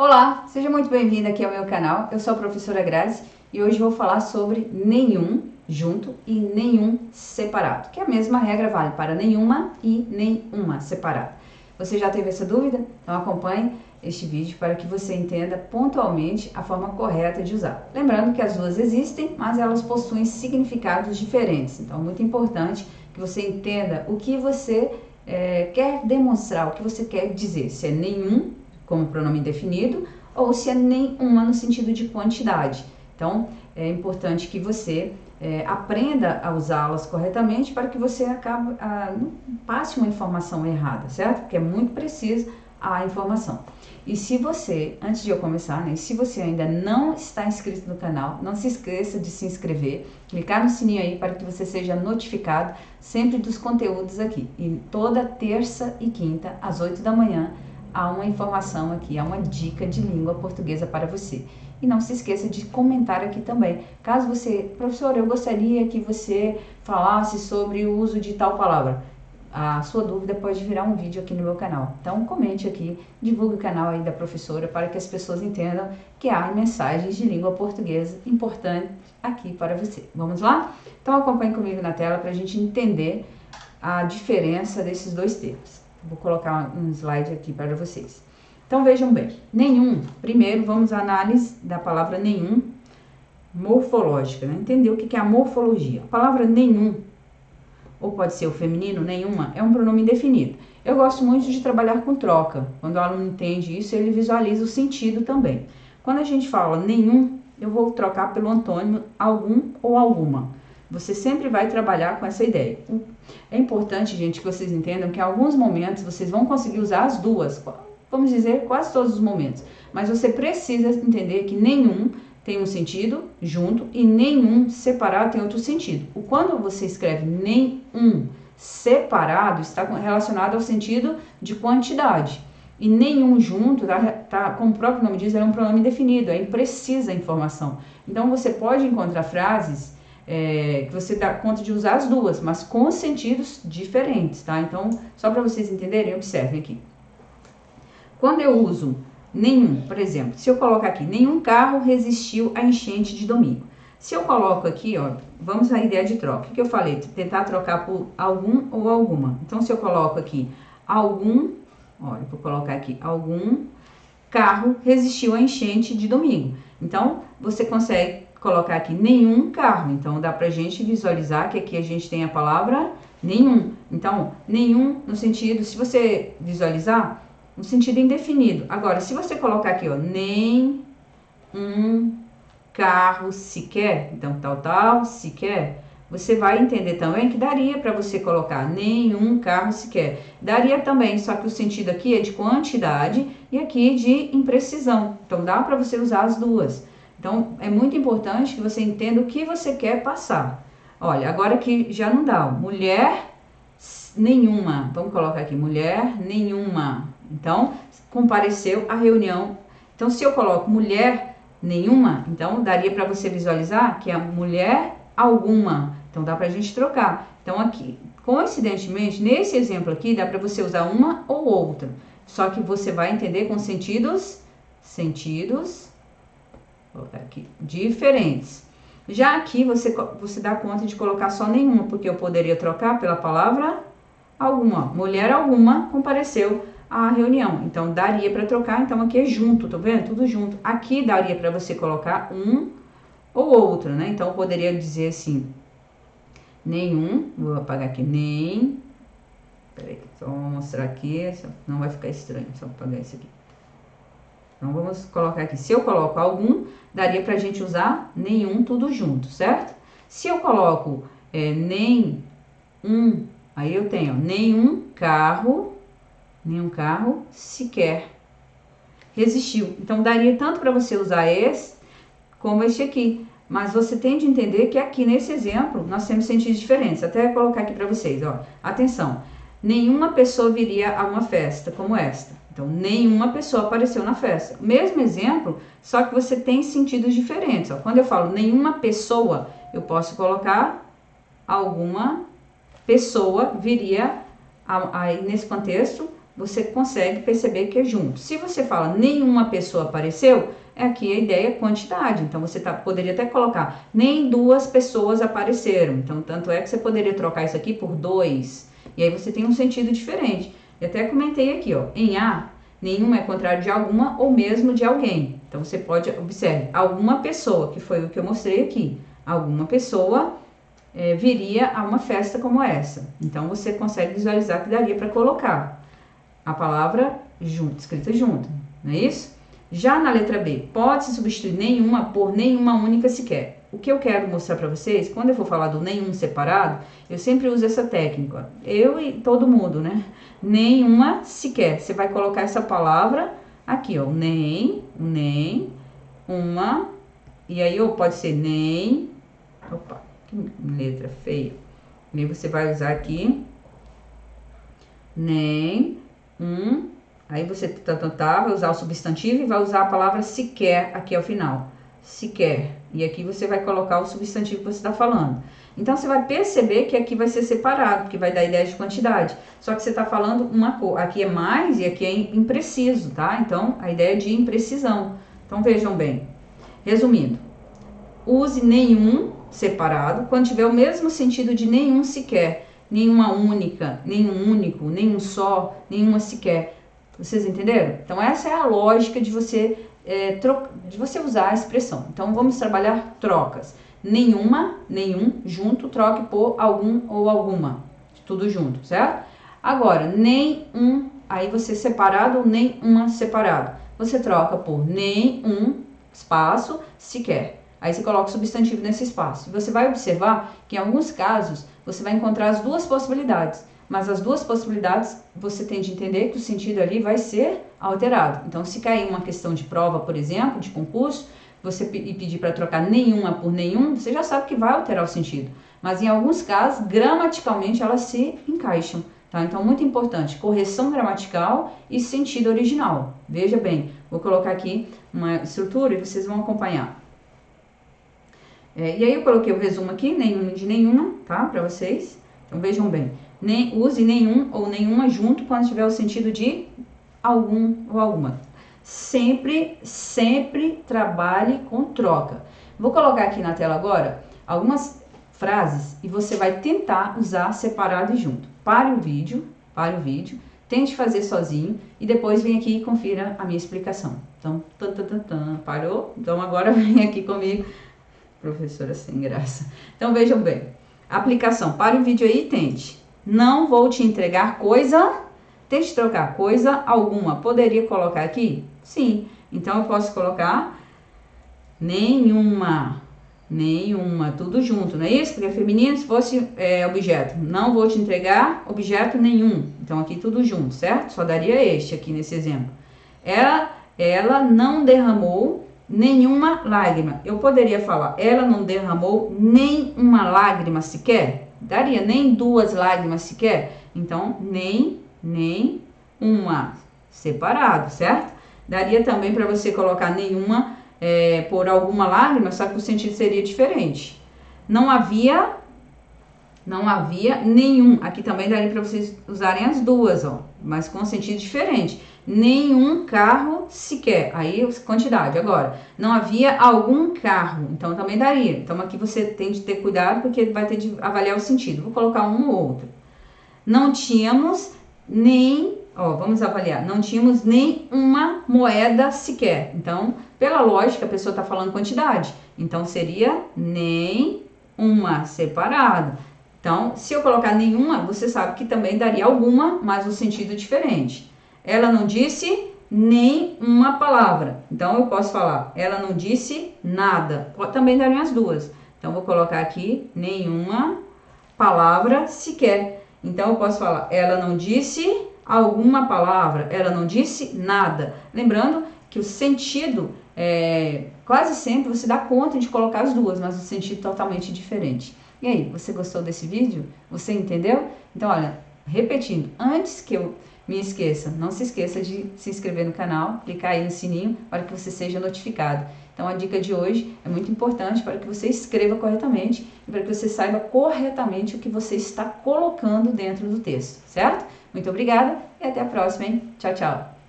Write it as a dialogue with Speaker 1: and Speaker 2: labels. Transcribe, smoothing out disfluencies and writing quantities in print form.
Speaker 1: Olá, seja muito bem-vindo aqui ao meu canal. Eu sou a professora Grazi e hoje vou falar sobre nenhum junto e nenhum separado, que a mesma regra vale para nenhuma e nenhuma separado. Você já teve essa dúvida? Então acompanhe este vídeo para que você entenda pontualmente a forma correta de usar. Lembrando que as duas existem, mas elas possuem significados diferentes. Então é muito importante que você entenda o que você quer demonstrar, o que você quer dizer, se é nenhum como pronome indefinido, ou se é nenhuma no sentido de quantidade. Então, é importante que você aprenda a usá-las corretamente para que você não passe uma informação errada, certo? Porque é muito precisa a informação. E se você, antes de eu começar, né, se você ainda não está inscrito no canal, não se esqueça de se inscrever, clicar no sininho aí para que você seja notificado sempre dos conteúdos aqui. E toda terça e quinta, às 8 da manhã, há uma informação aqui, há uma dica de língua portuguesa para você. E não se esqueça de comentar aqui também. Caso você, professor, eu gostaria que você falasse sobre o uso de tal palavra. A sua dúvida pode virar um vídeo aqui no meu canal. Então comente aqui, divulgue o canal aí da professora para que as pessoas entendam que há mensagens de língua portuguesa importantes aqui para você. Vamos lá? Então acompanhe comigo na tela para a gente entender a diferença desses dois termos. Vou colocar um slide aqui para vocês. Então vejam bem, nenhum, primeiro vamos à análise da palavra nenhum, morfológica, né? Entender o que é a morfologia. A palavra nenhum, ou pode ser o feminino, nenhuma, é um pronome indefinido. Eu gosto muito de trabalhar com troca. Quando o aluno entende isso, ele visualiza o sentido também. Quando a gente fala nenhum, eu vou trocar pelo antônimo algum ou alguma. Você sempre vai trabalhar com essa ideia. É importante, gente, que vocês entendam que em alguns momentos vocês vão conseguir usar as duas, vamos dizer, quase todos os momentos. Mas você precisa entender que nenhum tem um sentido junto e nenhum separado tem outro sentido. Quando você escreve nenhum separado, está relacionado ao sentido de quantidade. E nenhum junto, como o próprio nome diz, é um pronome indefinido, é imprecisa a informação. Então você pode encontrar frases que você dá conta de usar as duas, mas com sentidos diferentes, tá? Então, só para vocês entenderem, observem aqui. Quando eu uso nenhum, por exemplo, se eu colocar aqui, nenhum carro resistiu à enchente de domingo. Se eu coloco aqui, ó, vamos à ideia de troca. O que eu falei? Tentar trocar por algum ou alguma. Então, se eu coloco aqui algum, olha, vou colocar aqui, algum carro resistiu à enchente de domingo. Então, você consegue colocar aqui nenhum carro. Então, dá pra gente visualizar que aqui a gente tem a palavra nenhum. Então, nenhum no sentido, se você visualizar, no sentido indefinido. Agora, se você colocar aqui, ó, nem um carro sequer, então tal, sequer, você vai entender também que daria para você colocar nenhum carro sequer. Daria também, só que o sentido aqui é de quantidade e aqui de imprecisão. Então, dá para você usar as duas. Então, é muito importante que você entenda o que você quer passar. Olha, agora que já não dá, ó, mulher nenhuma. Vamos colocar aqui, mulher nenhuma. Então, compareceu à reunião. Então, se eu coloco mulher nenhuma, então daria para você visualizar que é mulher alguma. Então, dá para a gente trocar. Então, aqui, coincidentemente, nesse exemplo aqui, dá para você usar uma ou outra. Só que você vai entender com sentidos vou colocar aqui, diferentes. Já aqui, você dá conta de colocar só nenhuma, porque eu poderia trocar pela palavra alguma. Mulher alguma compareceu à reunião. Então, daria para trocar. Então, aqui é junto, tá vendo? Tudo junto. Aqui daria para você colocar um ou outro, né? Então, eu poderia dizer assim, nenhum, vou apagar aqui, nem, peraí, só vou mostrar aqui, não vai ficar estranho, só apagar isso aqui. Então, vamos colocar aqui, se eu coloco algum, daria pra gente usar nenhum tudo junto, certo? Se eu coloco nem um, aí eu tenho nenhum carro sequer resistiu. Então, daria tanto para você usar esse, como este aqui. Mas você tem de entender que aqui nesse exemplo, nós temos sentidos diferentes. Até colocar aqui para vocês, ó. Atenção, nenhuma pessoa viria a uma festa como esta. Então, nenhuma pessoa apareceu na festa. Mesmo exemplo, só que você tem sentidos diferentes. Ó. Quando eu falo nenhuma pessoa, eu posso colocar alguma pessoa viria, aí nesse contexto, você consegue perceber que é junto. Se você fala nenhuma pessoa apareceu, aqui a ideia é quantidade. Então, você poderia até colocar nem duas pessoas apareceram. Então, tanto é que você poderia trocar isso aqui por dois. E aí você tem um sentido diferente. Eu até comentei aqui, ó, em A, nenhuma é contrário de alguma ou mesmo de alguém. Então, você pode, observe, alguma pessoa, que foi o que eu mostrei aqui. Alguma pessoa viria a uma festa como essa. Então, você consegue visualizar que daria para colocar a palavra junto, escrita junto, não é isso? Já na letra B, pode-se substituir nenhuma por nenhuma única sequer. O que eu quero mostrar para vocês, quando eu for falar do nenhum separado, eu sempre uso essa técnica. Eu e todo mundo, né? Nenhuma sequer. Você vai colocar essa palavra aqui, ó. Nem, uma. E aí, ou pode ser nem. Opa, que letra feia. E aí você vai usar aqui. Nem, aí você vai usar o substantivo e vai usar a palavra sequer aqui ao final. Sequer. E aqui você vai colocar o substantivo que você está falando. Então, você vai perceber que aqui vai ser separado, porque vai dar ideia de quantidade. Só que você está falando uma cor. Aqui é mais e aqui é impreciso, tá? Então, a ideia é de imprecisão. Então, vejam bem. Resumindo, use nenhum separado quando tiver o mesmo sentido de nenhum sequer. Nenhuma única, nenhum único, nenhum só, nenhuma sequer. Vocês entenderam? Então, essa é a lógica de você usar a expressão. Então, vamos trabalhar trocas. Nenhuma, nenhum, junto, troque por algum ou alguma. Tudo junto, certo? Agora, nenhum, aí você separado ou nenhuma separado. Você troca por nenhum, espaço, sequer. Aí você coloca o substantivo nesse espaço. E você vai observar que em alguns casos você vai encontrar as duas possibilidades. Mas as duas possibilidades você tem de entender que o sentido ali vai ser alterado. Então, se cair uma questão de prova, por exemplo, de concurso, você pedir para trocar nenhuma por nenhum, você já sabe que vai alterar o sentido. Mas em alguns casos, gramaticalmente, elas se encaixam. Tá? Então, muito importante, correção gramatical e sentido original. Veja bem, vou colocar aqui uma estrutura e vocês vão acompanhar. E aí eu coloquei o resumo aqui, nenhum de nenhuma, tá? Para vocês. Então vejam bem, use nenhum ou nenhuma junto quando tiver o sentido de algum ou alguma. Sempre trabalhe com troca. Vou colocar aqui na tela agora algumas frases e você vai tentar usar separado e junto. Pare o vídeo, tente fazer sozinho e depois vem aqui e confira a minha explicação. Então, parou? Então agora vem aqui comigo. Professora sem graça. Então, vejam bem. Aplicação. Pare o vídeo aí e tente. Não vou te entregar coisa... Tente trocar coisa alguma. Poderia colocar aqui? Sim. Então, eu posso colocar nenhuma. Nenhuma. Tudo junto, não é isso? Porque feminino, se fosse objeto. Não vou te entregar objeto nenhum. Então, aqui tudo junto, certo? Só daria este aqui nesse exemplo. Ela não derramou nenhuma lágrima. Eu poderia falar, ela não derramou nem uma lágrima sequer? Daria nem duas lágrimas sequer? Então, nem uma. Separado, certo? Daria também para você colocar nenhuma por alguma lágrima, só que o sentido seria diferente. Não havia nenhum. Aqui também daria para vocês usarem as duas, ó, mas com sentido diferente. Nenhum carro sequer. Aí, quantidade. Agora, não havia algum carro. Então, também daria. Então, aqui você tem de ter cuidado, porque vai ter de avaliar o sentido. Vou colocar um ou outro. Não tínhamos nem... vamos avaliar. Não tínhamos nem uma moeda sequer. Então, pela lógica, a pessoa está falando quantidade. Então, seria nem uma, separado. Então, se eu colocar nenhuma, você sabe que também daria alguma, mas o sentido diferente. Ela não disse nem uma palavra. Então, eu posso falar, ela não disse nada. Também dariam as duas. Então, vou colocar aqui nenhuma palavra sequer. Então, eu posso falar, ela não disse alguma palavra. Ela não disse nada. Lembrando que o sentido, quase sempre você dá conta de colocar as duas, mas o sentido é totalmente diferente. E aí, você gostou desse vídeo? Você entendeu? Então, olha, repetindo, antes que eu Não se esqueça de se inscrever no canal, clicar aí no sininho para que você seja notificado. Então a dica de hoje é muito importante para que você escreva corretamente e para que você saiba corretamente o que você está colocando dentro do texto, certo? Muito obrigada e até a próxima, hein? Tchau, tchau!